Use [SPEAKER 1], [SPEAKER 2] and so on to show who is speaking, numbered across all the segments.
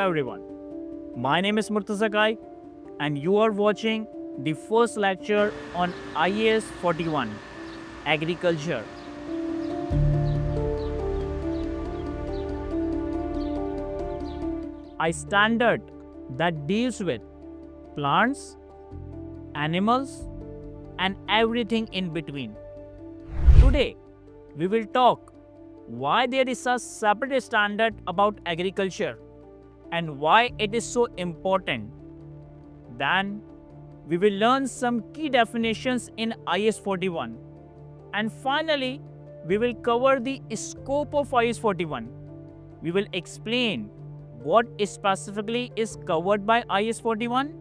[SPEAKER 1] Hello everyone, my name is Murtaza Kai and you are watching the first lecture on IAS 41 Agriculture. A standard that deals with plants, animals and everything in between. Today we will talk why there is a separate standard about agriculture and why it is so important. Then we will learn some key definitions in IAS 41. And finally, we will cover the scope of IAS 41. We will explain what specifically is covered by IAS 41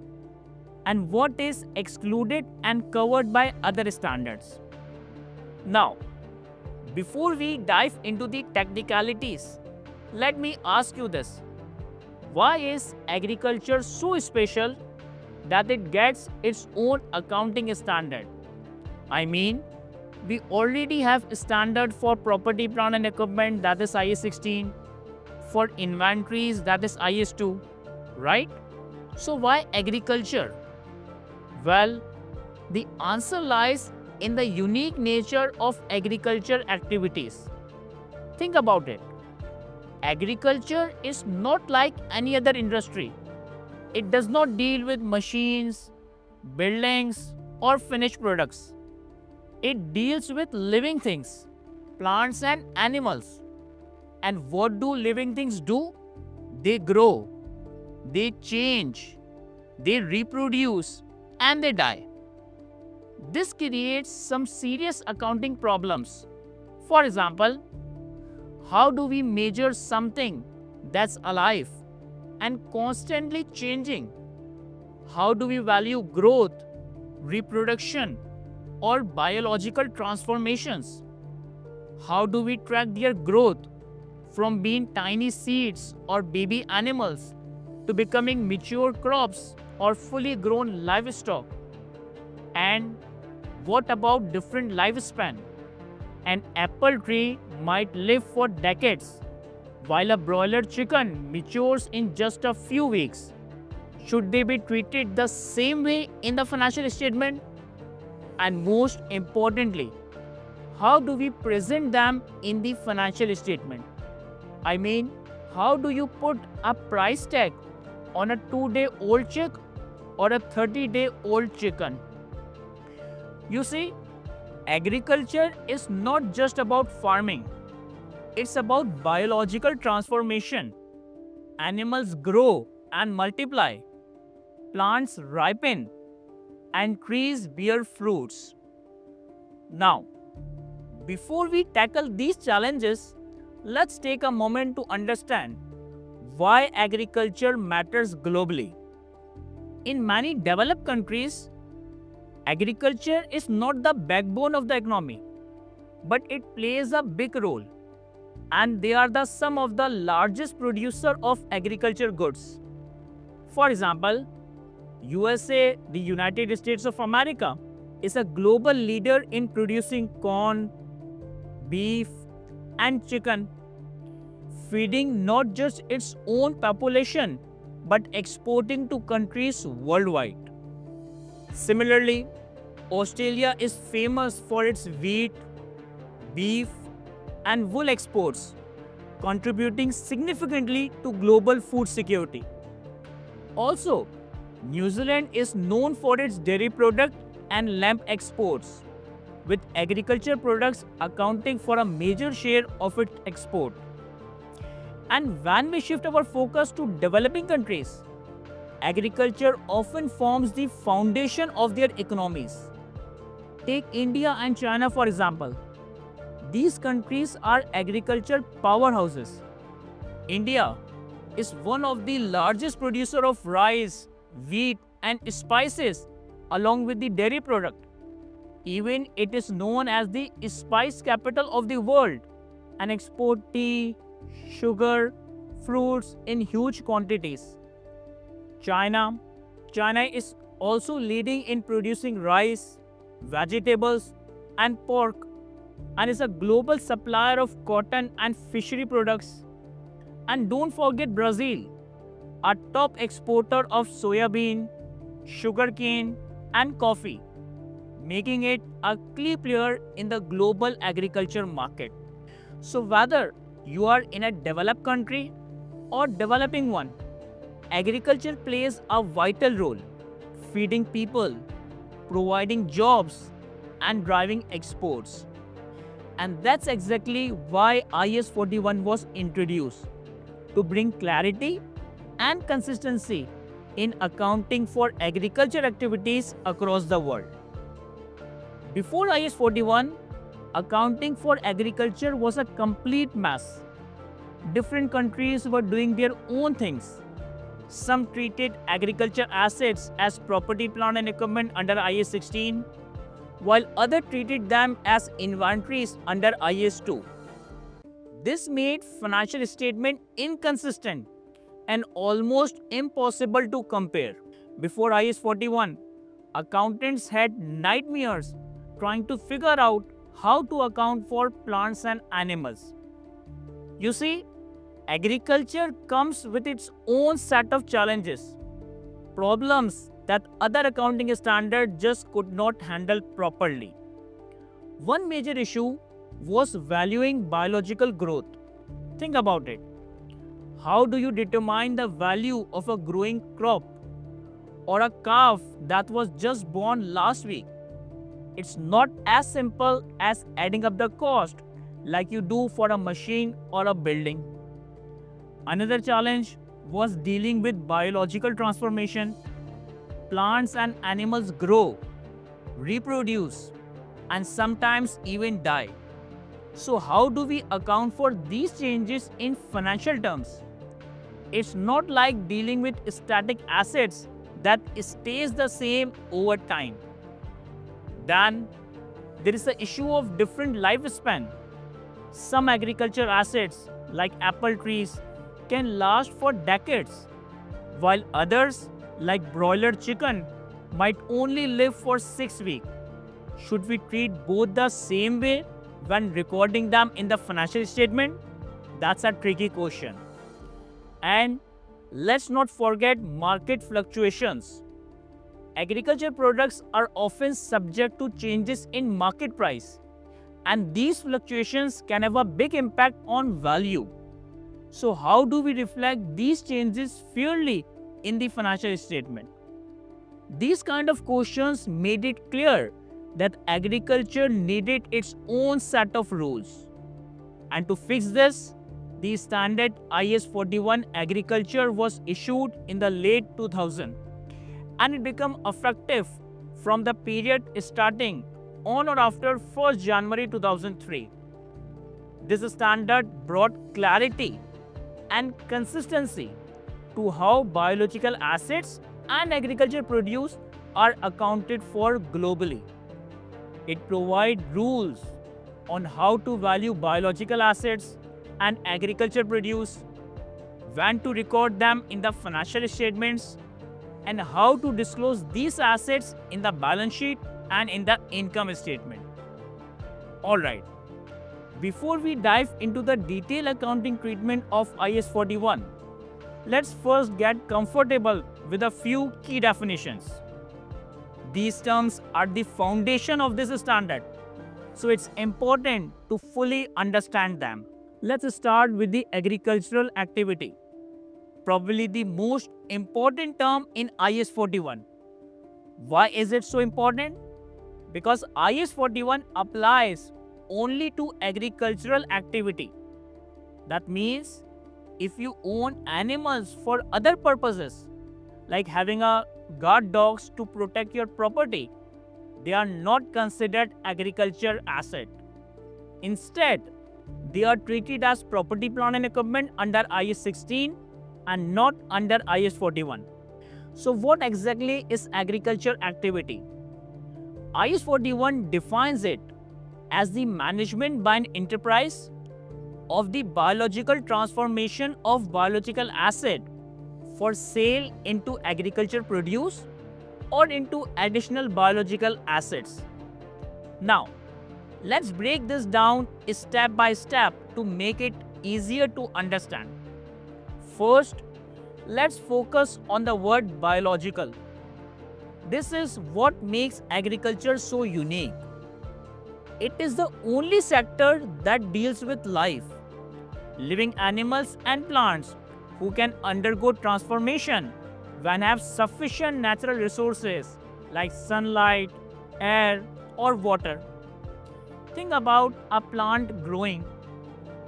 [SPEAKER 1] and what is excluded and covered by other standards. Now, before we dive into the technicalities, let me ask you this. Why is agriculture so special that it gets its own accounting standard? I mean, we already have a standard for property, plant and equipment, that is IAS 16, for inventories, that is IAS 2, right? So why agriculture? Well, the answer lies in the unique nature of agriculture activities. Think about it. Agriculture is not like any other industry. It does not deal with machines, buildings, or finished products. It deals with living things, plants and animals. And what do living things do? They grow, they change, they reproduce, and they die. This creates some serious accounting problems. For example, how do we measure something that's alive and constantly changing? How do we value growth, reproduction, or biological transformations? How do we track their growth from being tiny seeds or baby animals to becoming mature crops or fully grown livestock? And what about different lifespan? An apple tree might live for decades, while a broiler chicken matures in just a few weeks. Should they be treated the same way in the financial statement? And most importantly, how do we present them in the financial statement? I mean, how do you put a price tag on a 2-day-old chick or a 30-day-old chicken? You see, agriculture is not just about farming. It's about biological transformation. Animals grow and multiply. Plants ripen and trees bear fruits. Now, before we tackle these challenges, let's take a moment to understand why agriculture matters globally. In many developed countries, agriculture is not the backbone of the economy, but it plays a big role, and they are some of the largest producer of agriculture goods. For example, USA, the United States of America, is a global leader in producing corn, beef, and chicken, feeding not just its own population, but exporting to countries worldwide. Similarly, Australia is famous for its wheat, beef, and wool exports, contributing significantly to global food security. Also, New Zealand is known for its dairy product and lamb exports, with agriculture products accounting for a major share of its export. And when we shift our focus to developing countries, agriculture often forms the foundation of their economies. Take India and China for example. These countries are agriculture powerhouses. India is one of the largest producers of rice, wheat and spices along with the dairy product. Even it is known as the spice capital of the world and export tea, sugar, fruits in huge quantities. China is also leading in producing rice, vegetables and pork, and is a global supplier of cotton and fishery products. And don't forget Brazil. a top exporter of soybean, sugarcane, and coffee, making it a key player in the global agriculture market. So whether you are in a developed country or developing one, agriculture plays a vital role, feeding people, providing jobs, and driving exports. And that's exactly why IAS 41 was introduced, to bring clarity and consistency in accounting for agriculture activities across the world. Before IAS 41, accounting for agriculture was a complete mess. Different countries were doing their own things. Some treated agriculture assets as property, plant and equipment under IAS 16, while others treated them as inventories under IAS 2. This made financial statement inconsistent and almost impossible to compare. Before IAS 41, accountants had nightmares trying to figure out how to account for plants and animals. You see, agriculture comes with its own set of challenges, problems that other accounting standards just could not handle properly. One major issue was valuing biological growth. Think about it. How do you determine the value of a growing crop or a calf that was just born last week? It's not as simple as adding up the cost like you do for a machine or a building. Another challenge was dealing with biological transformation. Plants and animals grow, reproduce, and sometimes even die. So how do we account for these changes in financial terms? It's not like dealing with static assets that stays the same over time. Then there is the issue of different lifespan. Some agriculture assets like apple trees can last for decades, while others like broiler chicken might only live for 6 weeks. Should we treat both the same way when recording them in the financial statement? That's a tricky question. And let's not forget market fluctuations. Agriculture products are often subject to changes in market price, and these fluctuations can have a big impact on value. So how do we reflect these changes fairly in the financial statement? These kind of questions made it clear that agriculture needed its own set of rules. And to fix this, the standard IAS 41 agriculture was issued in the late 2000, and it became effective from the period starting on or after 1st January 2003. This standard brought clarity and consistency to how biological assets and agriculture produce are accounted for globally. It provides rules on how to value biological assets and agriculture produce, when to record them in the financial statements, and how to disclose these assets in the balance sheet and in the income statement. Alright, before we dive into the detailed accounting treatment of IAS 41, let's first get comfortable with a few key definitions. These terms are the foundation of this standard, so it's important to fully understand them. Let's start with the agricultural activity, probably the most important term in IAS 41. Why is it so important? Because IAS 41 applies only to agricultural activity. That means if you own animals for other purposes, like having a guard dogs to protect your property, they are not considered agriculture asset. Instead, they are treated as property, plant and equipment under IAS 16 and not under IAS 41. So what exactly is agriculture activity? IAS 41 defines it as the management by an enterprise of the biological transformation of biological asset for sale into agriculture produce or into additional biological assets. Now, let's break this down step by step to make it easier to understand. First, let's focus on the word biological. This is what makes agriculture so unique. It is the only sector that deals with life, living animals and plants who can undergo transformation when have sufficient natural resources like sunlight, air, or water. Think about a plant growing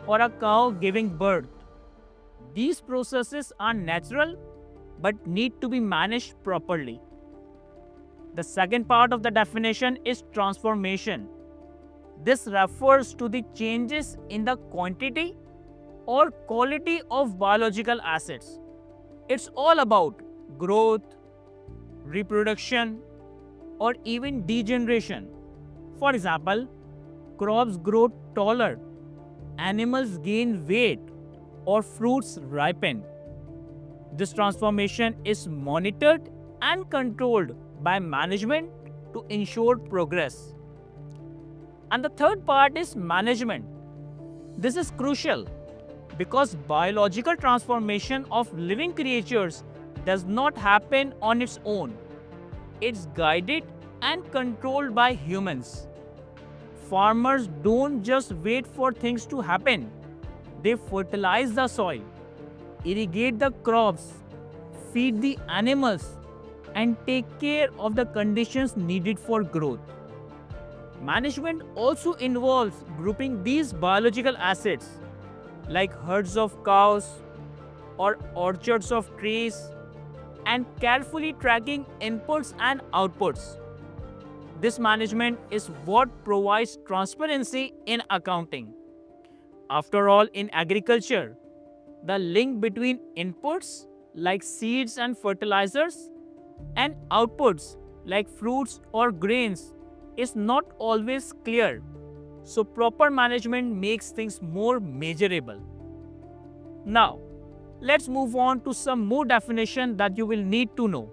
[SPEAKER 1] or a cow giving birth. These processes are natural but need to be managed properly. The second part of the definition is transformation. This refers to the changes in the quantity or quality of biological assets. It's all about growth, reproduction, or even degeneration. For example, crops grow taller, animals gain weight, or fruits ripen. This transformation is monitored and controlled by management to ensure progress. And the third part is management. This is crucial because biological transformation of living creatures does not happen on its own. It's guided and controlled by humans. Farmers don't just wait for things to happen. They fertilize the soil, irrigate the crops, feed the animals, and take care of the conditions needed for growth. Management also involves grouping these biological assets like herds of cows or orchards of trees and carefully tracking inputs and outputs. This management is what provides transparency in accounting. After all, in agriculture, the link between inputs like seeds and fertilizers and outputs like fruits or grains is not always clear. So proper management makes things more measurable. Now, let's move on to some more definition that you will need to know.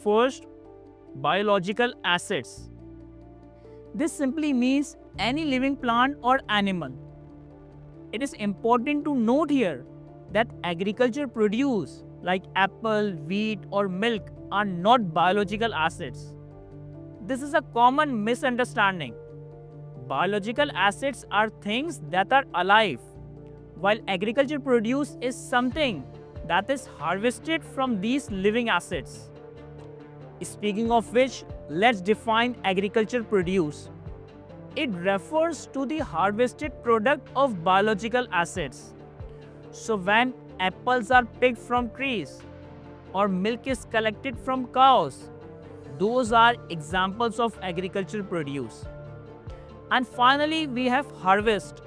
[SPEAKER 1] First, biological assets. This simply means any living plant or animal. It is important to note here that agriculture produce like apple, wheat or milk are not biological assets. This is a common misunderstanding. Biological assets are things that are alive, while agriculture produce is something that is harvested from these living assets. Speaking of which, let's define agriculture produce. It refers to the harvested product of biological assets. So when apples are picked from trees or milk is collected from cows, those are examples of agricultural produce. And finally, we have harvest.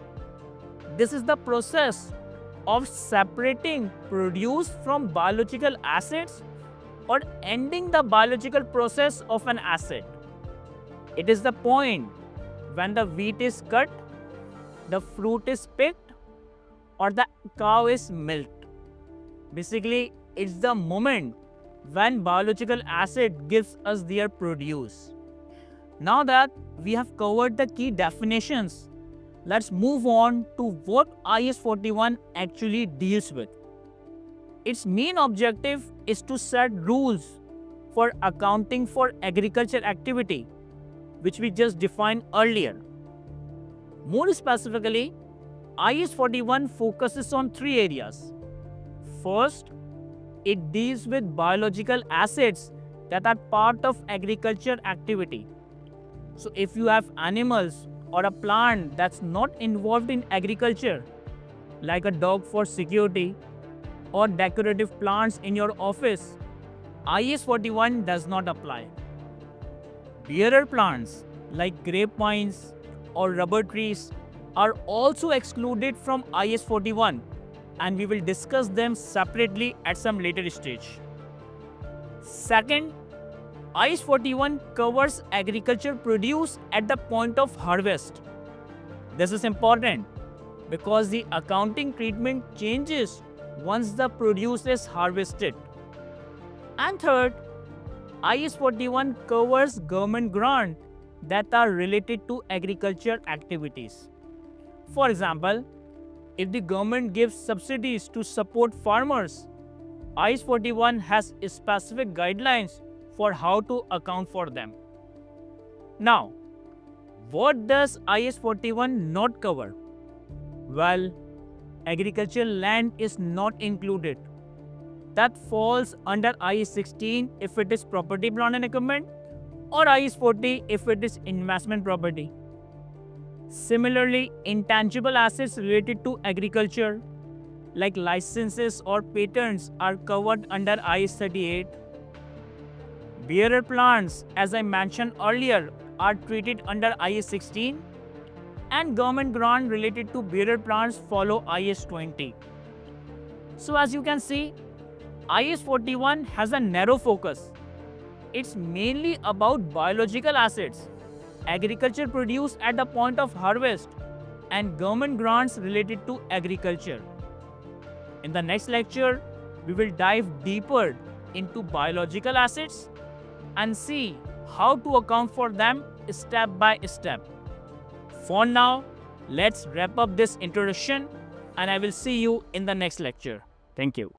[SPEAKER 1] This is the process of separating produce from biological assets or ending the biological process of an asset. It is the point when the wheat is cut, the fruit is picked, or the cow is milked. Basically, it's the moment when biological asset gives us their produce. Now that we have covered the key definitions, let's move on to what IAS 41 actually deals with. Its main objective is to set rules for accounting for agriculture activity, which we just defined earlier. More specifically, IAS 41 focuses on three areas. First, it deals with biological assets that are part of agriculture activity. So if you have animals or a plant that's not involved in agriculture, like a dog for security or decorative plants in your office, IAS 41 does not apply. Bearer plants like grapevines or rubber trees are also excluded from IAS 41, and we will discuss them separately at some later stage. Second, IAS 41 covers agriculture produce at the point of harvest. This is important because the accounting treatment changes once the produce is harvested. And third, IAS 41 covers government grants that are related to agriculture activities. For example, if the government gives subsidies to support farmers, IS 41 has specific guidelines for how to account for them. Now, what does IS 41 not cover? Well, agricultural land is not included. That falls under IS 16 if it is property, plant and equipment, or IS 40 if it is investment property. Similarly, intangible assets related to agriculture like licenses or patents are covered under IS 38. Bearer plants, as I mentioned earlier, are treated under IS 16, and government grant related to bearer plants follow IS 20. So as you can see, IS 41 has a narrow focus. It's mainly about biological assets, agriculture produce at the point of harvest, and government grants related to agriculture. In the next lecture, we will dive deeper into biological assets and see how to account for them step by step. For now, let's wrap up this introduction, and I will see you in the next lecture. Thank you.